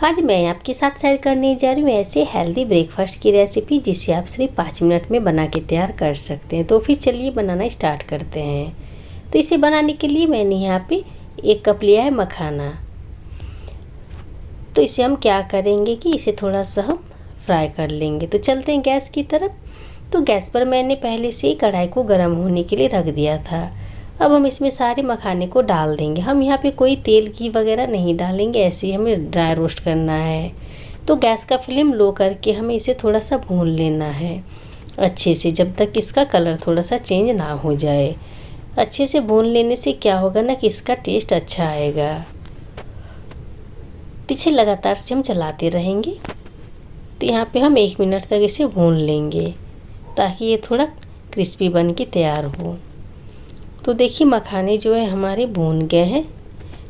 आज मैं आपके साथ शेयर करने जा रही हूँ ऐसे हेल्दी ब्रेकफास्ट की रेसिपी जिसे आप सिर्फ 5 मिनट में बना के तैयार कर सकते हैं। तो फिर चलिए बनाना स्टार्ट करते हैं। तो इसे बनाने के लिए मैंने यहाँ पे 1 कप लिया है मखाना। तो इसे हम क्या करेंगे कि इसे थोड़ा सा हम फ्राई कर लेंगे। तो चलते हैं गैस की तरफ। तो गैस पर मैंने पहले से ही कढ़ाई को गर्म होने के लिए रख दिया था। अब हम इसमें सारे मखाने को डाल देंगे। हम यहाँ पे कोई तेल घी वगैरह नहीं डालेंगे, ऐसे ही हमें ड्राई रोस्ट करना है। तो गैस का फ्लेम लो करके हमें इसे थोड़ा सा भून लेना है अच्छे से, जब तक इसका कलर थोड़ा सा चेंज ना हो जाए। अच्छे से भून लेने से क्या होगा ना कि इसका टेस्ट अच्छा आएगा। पीछे लगातार से हम चलाते रहेंगे। तो यहाँ पे हम 1 मिनट तक इसे भून लेंगे ताकि ये थोड़ा क्रिस्पी बन के तैयार हो। तो देखिए मखाने जो है हमारे भून गए हैं।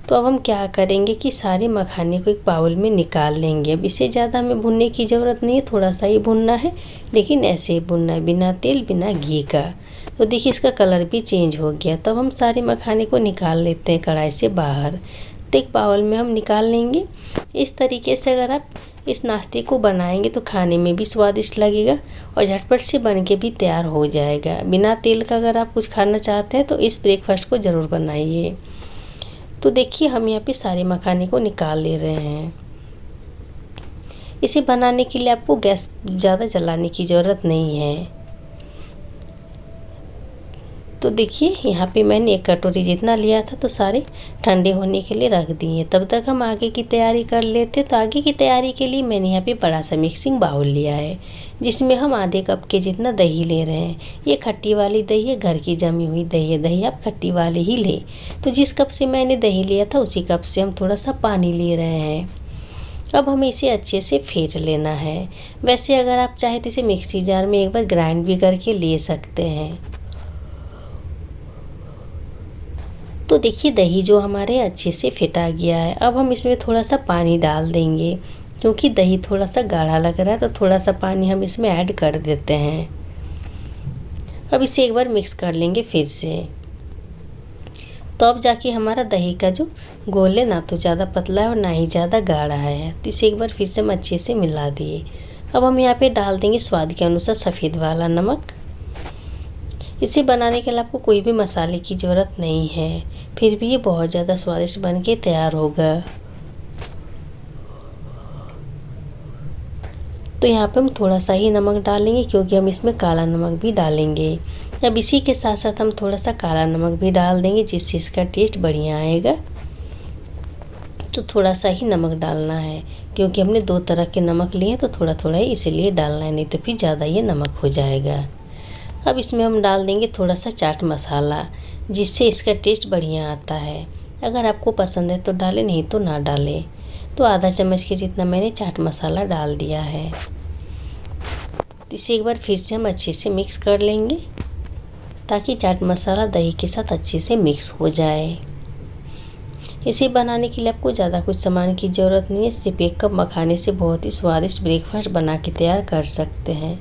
तो अब हम क्या करेंगे कि सारे मखाने को एक बाउल में निकाल लेंगे। अब इसे ज़्यादा हमें भूनने की ज़रूरत नहीं है, थोड़ा सा ही भूनना है, लेकिन ऐसे ही भूनना है, बिना तेल बिना घी का। तो देखिए इसका कलर भी चेंज हो गया। तब हम सारे मखाने को निकाल लेते हैं कढ़ाई से बाहर। तो एक बाउल में हम निकाल लेंगे। इस तरीके से अगर आप इस नाश्ते को बनाएंगे तो खाने में भी स्वादिष्ट लगेगा और झटपट से बन के भी तैयार हो जाएगा। बिना तेल का अगर आप कुछ खाना चाहते हैं तो इस ब्रेकफास्ट को ज़रूर बनाइए। तो देखिए हम यहाँ पे सारे मखाने को निकाल ले रहे हैं। इसे बनाने के लिए आपको गैस ज़्यादा जलाने की ज़रूरत नहीं है। तो देखिए यहाँ पे मैंने 1 कटोरी जितना लिया था, तो सारे ठंडे होने के लिए रख दिए। तब तक हम आगे की तैयारी कर लेते। तो आगे की तैयारी के लिए मैंने यहाँ पे बड़ा सा मिक्सिंग बाउल लिया है, जिसमें हम आधे कप के जितना दही ले रहे हैं। ये खट्टी वाली दही है, घर की जमी हुई दही है। दही आप खट्टी वाली ही लें। तो जिस कप से मैंने दही लिया था उसी कप से हम थोड़ा सा पानी ले रहे हैं। अब हमें इसे अच्छे से फेंट लेना है। वैसे अगर आप चाहें तो इसे मिक्सी जार में एक बार ग्राइंड भी करके ले सकते हैं। तो देखिए दही जो हमारे अच्छे से फेंटा गया है। अब हम इसमें थोड़ा सा पानी डाल देंगे, क्योंकि दही थोड़ा सा गाढ़ा लग रहा है। तो थोड़ा सा पानी हम इसमें ऐड कर देते हैं। अब इसे एक बार मिक्स कर लेंगे फिर से। तो अब जाके हमारा दही का जो घोल है ना तो ज़्यादा पतला है और ना ही ज़्यादा गाढ़ा है। तो इसे एक बार फिर से हम अच्छे से मिला दिए। अब हम यहाँ पे डाल देंगे स्वाद के अनुसार सफ़ेद वाला नमक। इसे बनाने के लिए आपको कोई भी मसाले की ज़रूरत नहीं है, फिर भी ये बहुत ज़्यादा स्वादिष्ट बन के तैयार होगा। तो यहाँ पे हम थोड़ा सा ही नमक डालेंगे, क्योंकि हम इसमें काला नमक भी डालेंगे। अब इसी के साथ साथ हम थोड़ा सा काला नमक भी डाल देंगे, जिससे इसका टेस्ट बढ़िया आएगा। तो थोड़ा सा ही नमक डालना है, क्योंकि हमने 2 तरह के नमक लिए हैं, तो थोड़ा थोड़ा ही इसीलिए डालना है, नहीं तो फिर ज़्यादा ये नमक हो जाएगा। अब इसमें हम डाल देंगे थोड़ा सा चाट मसाला, जिससे इसका टेस्ट बढ़िया आता है। अगर आपको पसंद है तो डालें, नहीं तो ना डालें। तो आधा चम्मच के जितना मैंने चाट मसाला डाल दिया है। इसे एक बार फिर से हम अच्छे से मिक्स कर लेंगे, ताकि चाट मसाला दही के साथ अच्छे से मिक्स हो जाए। इसे बनाने के लिए आपको ज़्यादा कुछ सामान की ज़रूरत नहीं है। सिर्फ 1 कप मखाने से बहुत ही स्वादिष्ट ब्रेकफास्ट बना के तैयार कर सकते हैं।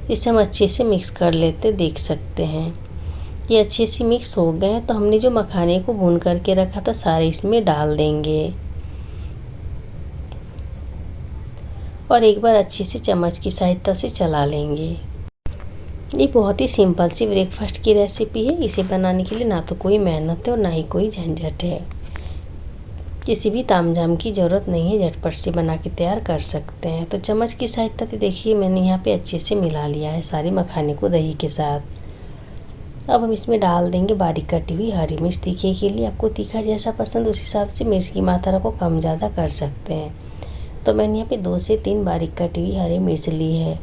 इसे हम अच्छे से मिक्स कर लेते देख सकते हैं। ये अच्छे से मिक्स हो गए हैं। तो हमने जो मखाने को भून करके रखा था सारे इसमें डाल देंगे और एक बार अच्छे से चम्मच की सहायता से चला लेंगे। ये बहुत ही सिंपल सी ब्रेकफास्ट की रेसिपी है। इसे बनाने के लिए ना तो कोई मेहनत है और ना ही कोई झंझट है। किसी भी तामझाम की ज़रूरत नहीं है, झटपट से बना के तैयार कर सकते हैं। तो चम्मच की सहायता से देखिए मैंने यहाँ पे अच्छे से मिला लिया है सारे मखाने को दही के साथ। अब हम इसमें डाल देंगे बारीक कटी हुई हरी मिर्च। तीखे के लिए आपको तीखा जैसा पसंद उस हिसाब से मिर्च की मात्रा को कम ज़्यादा कर सकते हैं। तो मैंने यहाँ पे 2 से 3 बारीक कटी हुई हरी मिर्च ली है।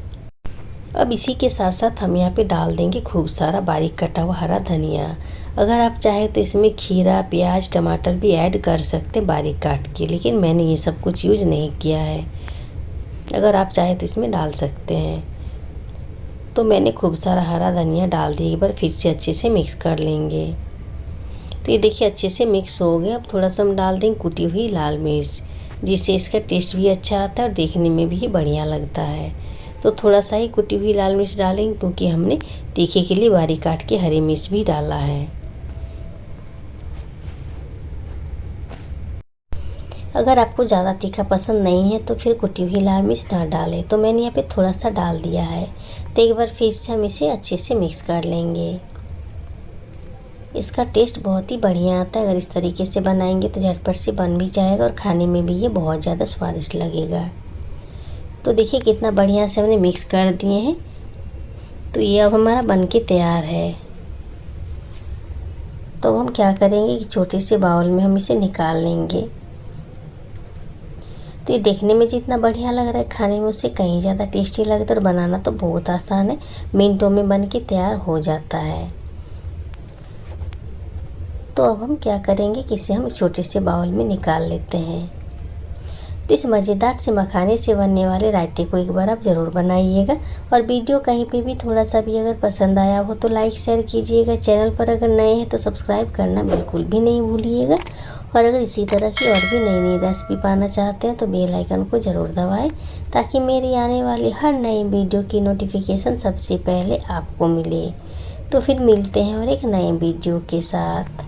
अब इसी के साथ साथ हम यहाँ पे डाल देंगे खूब सारा बारीक कटा हुआ हरा धनिया। अगर आप चाहें तो इसमें खीरा, प्याज, टमाटर भी ऐड कर सकते हैं बारीक काट के, लेकिन मैंने ये सब कुछ यूज नहीं किया है। अगर आप चाहें तो इसमें डाल सकते हैं। तो मैंने खूब सारा हरा धनिया डाल दिया। एक बार फिर से अच्छे से मिक्स कर लेंगे। तो ये देखिए अच्छे से मिक्स हो गया। अब थोड़ा सा हम डाल देंगे कुटी हुई लाल मिर्च, जिससे इसका टेस्ट भी अच्छा आता है और देखने में भी बढ़िया लगता है। तो थोड़ा सा ही कुटी हुई लाल मिर्च डालेंगे, क्योंकि हमने तीखे के लिए बारीक काट के हरी मिर्च भी डाला है। अगर आपको ज़्यादा तीखा पसंद नहीं है तो फिर कुटी हुई लाल मिर्च ना डालें। तो मैंने यहाँ पे थोड़ा सा डाल दिया है। तो एक बार फिर से हम इसे अच्छे से मिक्स कर लेंगे। इसका टेस्ट बहुत ही बढ़िया आता है। अगर इस तरीके से बनाएंगे तो झटपट से बन भी जाएगा और खाने में भी ये बहुत ज़्यादा स्वादिष्ट लगेगा। तो देखिए कितना बढ़िया से हमने मिक्स कर दिए हैं। तो ये अब हमारा बन के तैयार है। तो अब हम क्या करेंगे कि छोटे से बाउल में हम इसे निकाल लेंगे। तो ये देखने में जितना बढ़िया लग रहा है, खाने में उससे कहीं ज़्यादा टेस्टी लगता है और बनाना तो बहुत आसान है। मिनटों में बन के तैयार हो जाता है। तो अब हम क्या करेंगे कि इसे हम छोटे से बाउल में निकाल लेते हैं। तो इस मज़ेदार से मखाने से बनने वाले रायते को एक बार आप ज़रूर बनाइएगा। और वीडियो कहीं पे भी थोड़ा सा भी अगर पसंद आया हो तो लाइक शेयर कीजिएगा। चैनल पर अगर नए हैं तो सब्सक्राइब करना बिल्कुल भी नहीं भूलिएगा। और अगर इसी तरह की और भी नई नई रेसिपी पाना चाहते हैं तो बेल आइकन को ज़रूर दबाएं, ताकि मेरी आने वाली हर नई वीडियो की नोटिफिकेशन सबसे पहले आपको मिले। तो फिर मिलते हैं और एक नए वीडियो के साथ।